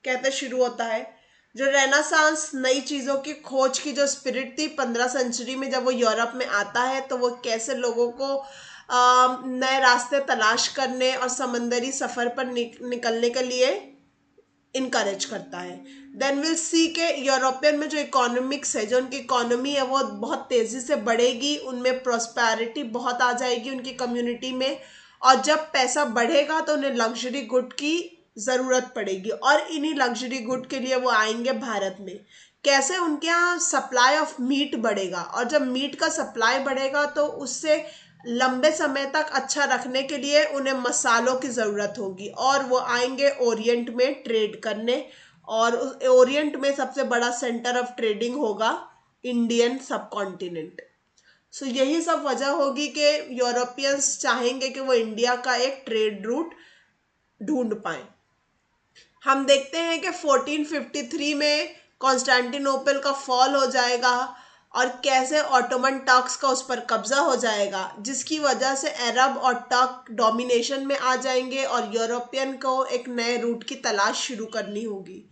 S1: कहते शुरू होता है जो रेनासांस, नई चीज़ों की खोज की जो स्पिरिट थी 15 सेंचुरी में, जब वो यूरोप में आता है तो वो कैसे लोगों को नए रास्ते तलाश करने और समंदरी सफ़र पर निकलने के लिए इनकरेज करता है। देन विल सी के यूरोपियन में जो इकोनॉमिक्स है, जो उनकी इकोनॉमी है वो बहुत तेज़ी से बढ़ेगी, उनमें प्रॉस्पेरिटी बहुत आ जाएगी उनकी कम्युनिटी में, और जब पैसा बढ़ेगा तो उन्हें लग्जरी गुड की ज़रूरत पड़ेगी, और इन्हीं लग्जरी गुड के लिए वो आएंगे भारत में। कैसे? उनके यहाँ सप्लाई ऑफ मीट बढ़ेगा, और जब मीट का सप्लाई बढ़ेगा तो उससे लंबे समय तक अच्छा रखने के लिए उन्हें मसालों की ज़रूरत होगी, और वो आएंगे ओरिएंट में ट्रेड करने, और ओरिएंट में सबसे बड़ा सेंटर ऑफ ट्रेडिंग होगा इंडियन सब कॉन्टिनेंट। सो यही सब वजह होगी कि यूरोपियंस चाहेंगे कि वो इंडिया का एक ट्रेड रूट ढूंढ पाए। हम देखते हैं कि 1453 में कॉन्स्टेंटिनोपल का फॉल हो जाएगा और कैसे ऑटोमन टर्क्स का उस पर कब्जा हो जाएगा, जिसकी वजह से अरब और टर्क डोमिनेशन में आ जाएंगे और यूरोपियन को एक नए रूट की तलाश शुरू करनी होगी।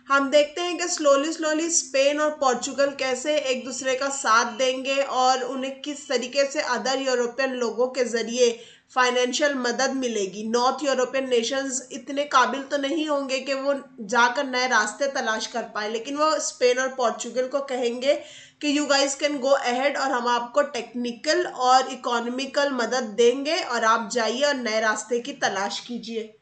S1: हम देखते हैं कि स्लोली स्लोली स्पेन और पोर्चुगल कैसे एक दूसरे का साथ देंगे और उन्हें किस तरीके से अदर यूरोपियन लोगों के ज़रिए फाइनेंशियल मदद मिलेगी। नॉर्थ यूरोपियन नेशंस इतने काबिल तो नहीं होंगे कि वो जाकर नए रास्ते तलाश कर पाए, लेकिन वो स्पेन और पोर्चुगल को कहेंगे कि you guys can go ahead और हम आपको टेक्निकल और इकोनॉमिकल मदद देंगे और आप जाइए और नए रास्ते की तलाश कीजिए।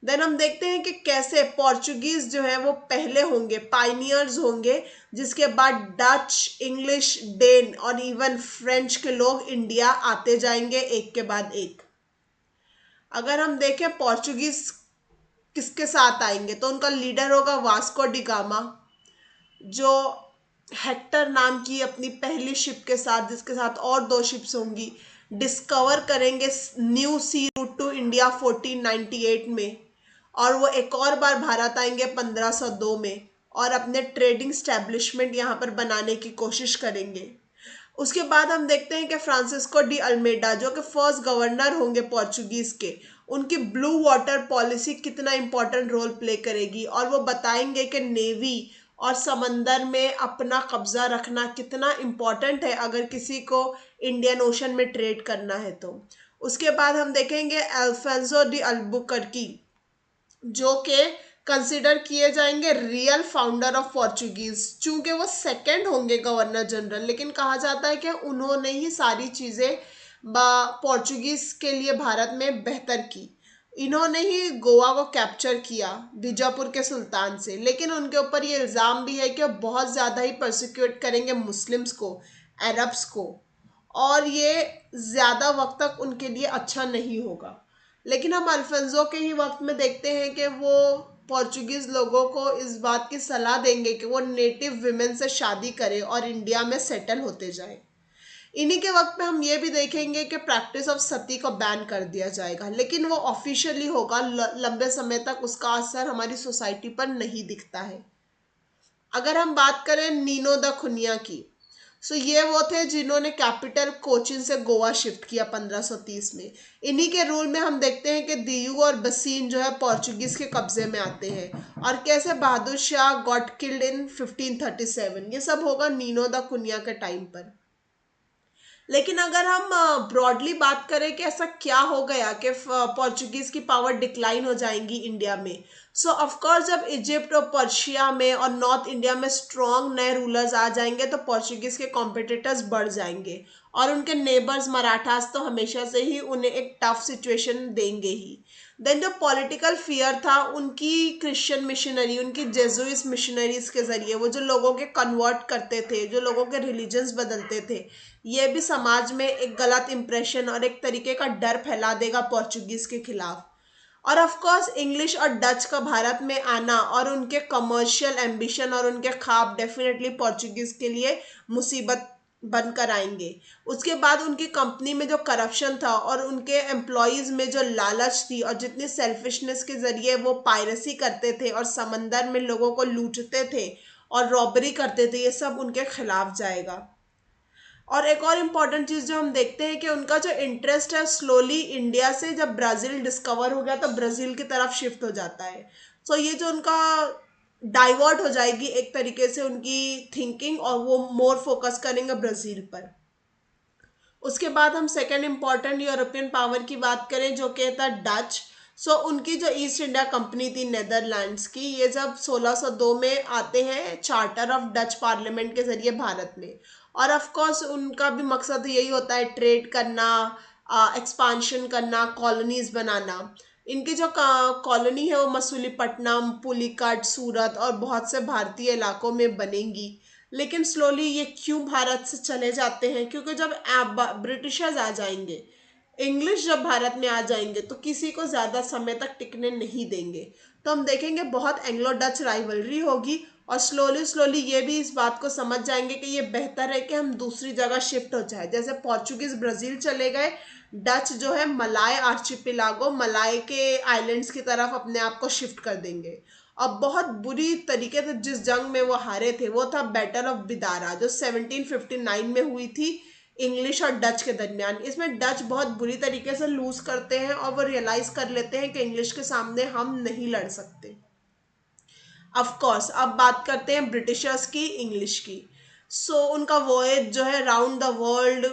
S1: देन हम देखते हैं कि कैसे पोर्चुगीज जो है वो पहले होंगे, पाइनियर्स होंगे, जिसके बाद डच, इंग्लिश, डेन और इवन फ्रेंच के लोग इंडिया आते जाएंगे एक के बाद एक। अगर हम देखें पोर्चुगीज किसके साथ आएंगे तो उनका लीडर होगा वास्को डी गामा, जो हेक्टर नाम की अपनी पहली शिप के साथ, जिसके साथ और दो शिप्स होंगी, डिस्कवर करेंगे न्यू सी रूट टू इंडिया 1498 में, और वो एक और बार भारत आएंगे 1502 में और अपने ट्रेडिंग स्टैब्लिशमेंट यहाँ पर बनाने की कोशिश करेंगे। उसके बाद हम देखते हैं कि फ्रांसिस्को डी अल्मेडा, जो कि फर्स्ट गवर्नर होंगे पोर्चुगीज के, उनकी ब्लू वाटर पॉलिसी कितना इंपॉर्टेंट रोल प्ले करेगी, और वो बताएंगे कि नेवी और समंदर में अपना कब्जा रखना कितना इम्पोर्टेंट है अगर किसी को इंडियन ओशन में ट्रेड करना है तो। उसके बाद हम देखेंगे अल्फांसो डी अल्बुकर्की, जो कि कंसिडर किए जाएंगे रियल फाउंडर ऑफ पोर्चुगीज, चूंकि वो सेकंड होंगे गवर्नर जनरल, लेकिन कहा जाता है कि उन्होंने ही सारी चीज़ें पोर्चुगीज के लिए भारत में बेहतर की। इन्होंने ही गोवा को कैप्चर किया बीजापुर के सुल्तान से, लेकिन उनके ऊपर ये इल्ज़ाम भी है कि वो बहुत ज़्यादा ही परसिक्यूट करेंगे मुस्लिम्स को, अरब्स को, और ये ज़्यादा वक्त तक उनके लिए अच्छा नहीं होगा। लेकिन हम अल्फांसो के ही वक्त में देखते हैं कि वो पोर्चुगीज लोगों को इस बात की सलाह देंगे कि वो नेटिव विमेन से शादी करें और इंडिया में सेटल होते जाएं। इन्हीं के वक्त में हम ये भी देखेंगे कि प्रैक्टिस ऑफ सती को बैन कर दिया जाएगा, लेकिन वो ऑफिशियली होगा, लंबे समय तक उसका असर हमारी सोसाइटी पर नहीं दिखता है। अगर हम बात करें नीनो द खुनिया की, सो ये वो थे जिन्होंने कैपिटल कोचिन से गोवा शिफ्ट किया 1530 में। इन्हीं के रूल में हम देखते हैं कि दियू और बसीन जो है पोर्चुगीज के कब्जे में आते हैं, और कैसे Bahadur Shah got killed in 1537। ये सब होगा नीनो द कुनिया के टाइम पर। लेकिन अगर हम ब्रॉडली बात करें कि ऐसा क्या हो गया कि पोर्चुगीज की पावर डिक्लाइन हो जाएंगी इंडिया में, सो ऑफ कोर्स जब इजिप्ट और पर्शिया में और नॉर्थ इंडिया में स्ट्रॉन्ग नए रूलर्स आ जाएंगे तो पोर्चुगीज के कॉम्पिटिटर्स बढ़ जाएंगे, और उनके नेबर्स मराठास तो हमेशा से ही उन्हें एक टफ सिचुएशन देंगे ही। देन जो पॉलिटिकल फियर था उनकी क्रिश्चियन मिशनरी, उनकी जेजुइस मिशनरीज के जरिए, वो जो लोगों के कन्वर्ट करते थे, जो लोगों के रिलीजन्स बदलते थे, ये भी समाज में एक गलत इंप्रेशन और एक तरीके का डर फैला देगा पोर्चुगीज के खिलाफ। और ऑफ कोर्स इंग्लिश और डच का भारत में आना और उनके कमर्शियल एम्बिशन और उनके ख्वाब डेफिनेटली पोर्चुगीज के लिए मुसीबत बनकर आएंगे। उसके बाद उनकी कंपनी में जो करप्शन था और उनके एम्प्लॉयज़ में जो लालच थी और जितनी सेल्फिशनेस के जरिए वो पायरेसी करते थे और समंदर में लोगों को लूटते थे और रॉबरी करते थे, ये सब उनके खिलाफ जाएगा। और एक और इम्पॉर्टेंट चीज़ जो हम देखते हैं कि उनका जो इंटरेस्ट है स्लोली इंडिया से, जब ब्राज़ील डिस्कवर हो गया तो ब्राज़ील की तरफ शिफ्ट हो जाता है। सो ये जो उनका डाइवर्ट हो जाएगी एक तरीके से उनकी थिंकिंग, और वो मोर फोकस करेंगे ब्राज़ील पर। उसके बाद हम सेकेंड इम्पॉर्टेंट यूरोपियन पावर की बात करें जो कि था डच। सो उनकी जो ईस्ट इंडिया कंपनी थी नेदरलैंड्स की, ये जब 1602 में आते हैं चार्टर ऑफ डच पार्लियामेंट के जरिए भारत में, और ऑफ कोर्स उनका भी मकसद यही होता है ट्रेड करना, एक्सपांशन करना, कॉलोनीज बनाना। इनकी जो कॉलोनी है वो मसूलीपट्टनम, पुलिकाट, सूरत और बहुत से भारतीय इलाकों में बनेंगी। लेकिन स्लोली ये क्यों भारत से चले जाते हैं, क्योंकि जब ब्रिटिशर्स आ जाएंगे, इंग्लिश जब भारत में आ जाएंगे तो किसी को ज़्यादा समय तक टिकने नहीं देंगे। तो हम देखेंगे बहुत एंग्लो डच राइवलरी होगी, और स्लोली स्लोली ये भी इस बात को समझ जाएंगे कि ये बेहतर है कि हम दूसरी जगह शिफ्ट हो जाए। जैसे पोर्चुगीज ब्राज़ील चले गए, डच जो है मलाय आर्चिपिलागो, मलाय के आइलैंड्स की तरफ अपने आप को शिफ्ट कर देंगे। अब बहुत बुरी तरीके से जिस जंग में वो हारे थे वो था बैटल ऑफ बिदारा, जो 1759 में हुई थी इंग्लिश और डच के दरमियान। इसमें डच बहुत बुरी तरीके से लूज करते हैं और वो रियलाइज कर लेते हैं कि इंग्लिश के सामने हम नहीं लड़ सकते। ऑफ कोर्स अब बात करते हैं ब्रिटिशर्स की, इंग्लिश की। उनका वॉयज जो है राउंड द वर्ल्ड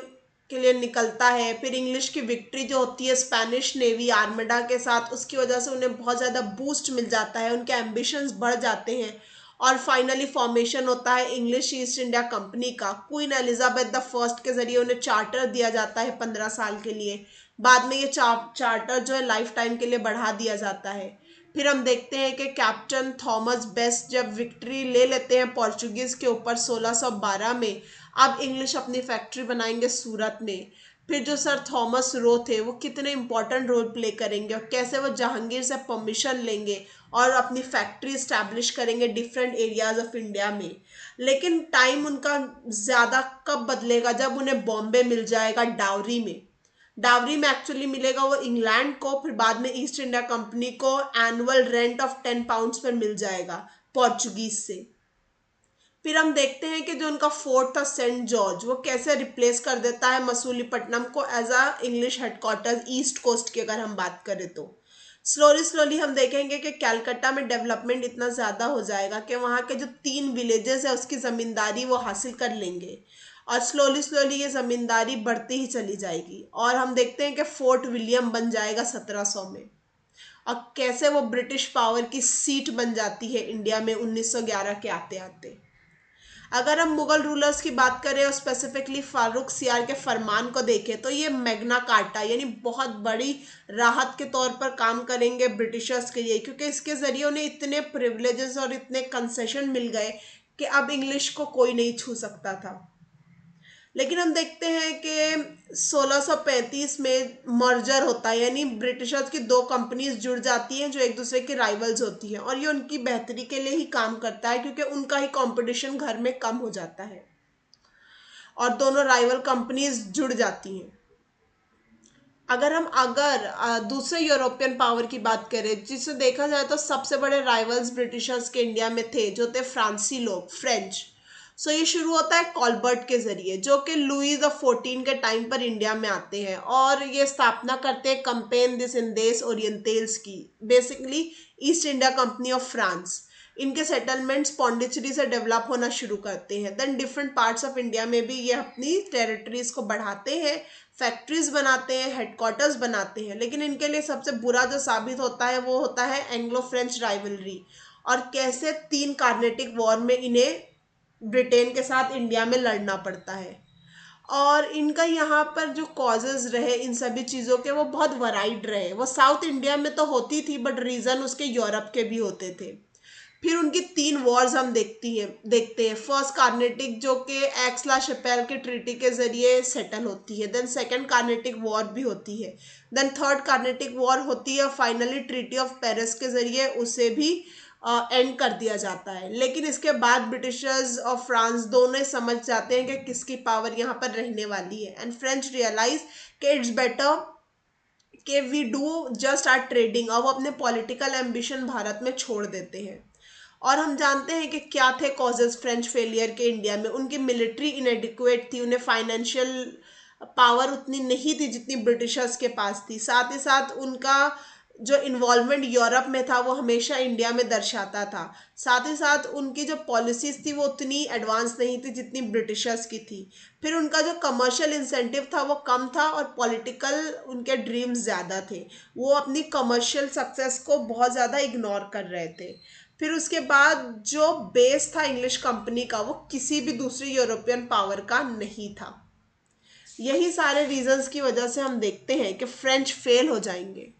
S1: के लिए निकलता है। फिर इंग्लिश की विक्ट्री जो होती है स्पेनिश नेवी आर्मडा के साथ, उसकी वजह से उन्हें बहुत ज़्यादा बूस्ट मिल जाता है, उनके एम्बिशंस बढ़ जाते हैं, और फाइनली फॉर्मेशन होता है इंग्लिश ईस्ट इंडिया कंपनी का। क्वीन एलिजाबेथ द फर्स्ट के जरिए उन्हें चार्टर दिया जाता है 15 साल के लिए। बाद में ये चार्टर जो है लाइफ टाइम के लिए बढ़ा दिया जाता है। फिर हम देखते हैं कि कैप्टन थॉमस बेस्ट जब विक्ट्री ले लेते हैं पोर्चुगीज के ऊपर 1612 में, अब इंग्लिश अपनी फैक्ट्री बनाएंगे सूरत में। फिर जो सर थॉमस रो थे वो कितने इंपॉर्टेंट रोल प्ले करेंगे, और कैसे वो जहांगीर से परमिशन लेंगे और अपनी फैक्ट्री इस्टेब्लिश करेंगे डिफरेंट एरियाज ऑफ इंडिया में। लेकिन टाइम उनका ज़्यादा कब बदलेगा, जब उन्हें बॉम्बे मिल जाएगा डावरी में। डावरी में एक्चुअली मिलेगा वो इंग्लैंड को, फिर बाद में ईस्ट इंडिया कंपनी को एनुअल रेंट ऑफ 10 पाउंड्स पर मिल जाएगा पोर्चुगीज से। फिर हम देखते हैं कि जो उनका फोर्ट था सेंट जॉर्ज, वो कैसे रिप्लेस कर देता है मसूलीपट्टनम को as a English headquarters east coast की अगर हम बात करें तो। स्लोली स्लोली हम देखेंगे कि कलकत्ता में डेवलपमेंट इतना ज़्यादा हो जाएगा कि वहाँ के जो 3 विलेजेस है उसकी ज़मींदारी वो हासिल कर लेंगे, और स्लोली स्लोली ये ज़मींदारी बढ़ती ही चली जाएगी, और हम देखते हैं कि फोर्ट विलियम बन जाएगा 1700 में, और कैसे वो ब्रिटिश पावर की सीट बन जाती है इंडिया में 1911 के आते आते। अगर हम मुगल रूलर्स की बात करें और स्पेसिफिकली फारूक सियार के फरमान को देखें तो ये मैग्ना कार्टा यानी बहुत बड़ी राहत के तौर पर काम करेंगे ब्रिटिशर्स के लिए, क्योंकि इसके ज़रिए उन्हें इतने प्रिविलेजेस और इतने कंसेशन मिल गए कि अब इंग्लिश को कोई नहीं छू सकता था। लेकिन हम देखते हैं कि 1635 में मर्जर होता है, यानी ब्रिटिशर्स की दो कंपनीज जुड़ जाती हैं जो एक दूसरे की राइवल्स होती हैं, और ये उनकी बेहतरी के लिए ही काम करता है क्योंकि उनका ही कंपटीशन घर में कम हो जाता है और दोनों राइवल कंपनीज जुड़ जाती हैं। अगर दूसरे यूरोपियन पावर की बात करें जिसे देखा जाए तो सबसे बड़े राइवल्स ब्रिटिशर्स के इंडिया में थे जो थे फ्रांसी लोग, फ्रेंच। सो ये शुरू होता है कॉलबर्ट के जरिए जो कि लुई द 14 के टाइम पर इंडिया में आते हैं और ये स्थापना करते हैं कंपेन दिस इंडेस ओरिएंटल्स की, basically East India Company of France. इनके सेटलमेंट्स पौंडीचेरी से डेवलप होना शुरू करते हैं। Then different parts of India में भी ये अपनी टेरिटरीज को बढ़ाते हैं, फैक्ट्रीज बनाते हैं, हेडक्वार्टर्स बनाते हैं। लेकिन इनके लिए सबसे बुरा जो साबित होता है वो होता है एंग्लो फ्रेंच राइवलरी, और कैसे 3 कार्नेटिक वॉर में इन्हें ब्रिटेन के साथ इंडिया में लड़ना पड़ता है। और इनका यहाँ पर जो कॉजेज रहे इन सभी चीज़ों के वो बहुत वराइड रहे। वो साउथ इंडिया में तो होती थी बट रीज़न उसके यूरोप के भी होते थे। फिर उनकी 3 वॉर्स हम देखते हैं। फर्स्ट कार्नेटिक जो कि एक्स ला शपेल के ट्रीटी के जरिए सेटल होती है। देन सेकंड कार्नेटिक वॉर भी होती है। देन थर्ड कार्नेटिक वॉर होती है, फाइनली ट्रीटी ऑफ पेरिस के जरिए उसे भी एंड कर दिया जाता है। लेकिन इसके बाद ब्रिटिशर्स और फ्रांस दोनों समझ जाते हैं कि किसकी पावर यहाँ पर रहने वाली है, एंड फ्रेंच रियलाइज कि इट्स बेटर कि we do just are trading, और वो अपने पॉलिटिकल एम्बिशन भारत में छोड़ देते हैं। और हम जानते हैं कि क्या थे कॉजेज फ्रेंच फेलियर के इंडिया में। उनकी मिलिट्री इनएडिक्वेट थी, उन्हें फाइनेंशियल पावर उतनी नहीं थी जितनी ब्रिटिशर्स के पास थी। साथ ही साथ उनका जो इन्वॉल्वमेंट यूरोप में था वो हमेशा इंडिया में दर्शाता था। साथ ही साथ उनकी जो पॉलिसीज थी वो उतनी एडवांस नहीं थी जितनी ब्रिटिशर्स की थी। फिर उनका जो कमर्शियल इंसेंटिव था वो कम था और पॉलिटिकल उनके ड्रीम्स ज़्यादा थे। वो अपनी कमर्शियल सक्सेस को बहुत ज़्यादा इग्नोर कर रहे थे। फिर उसके बाद जो बेस था इंग्लिश कंपनी का वो किसी भी दूसरी यूरोपियन पावर का नहीं था। यही सारे रीजंस की वजह से हम देखते हैं कि फ्रेंच फेल हो जाएंगे।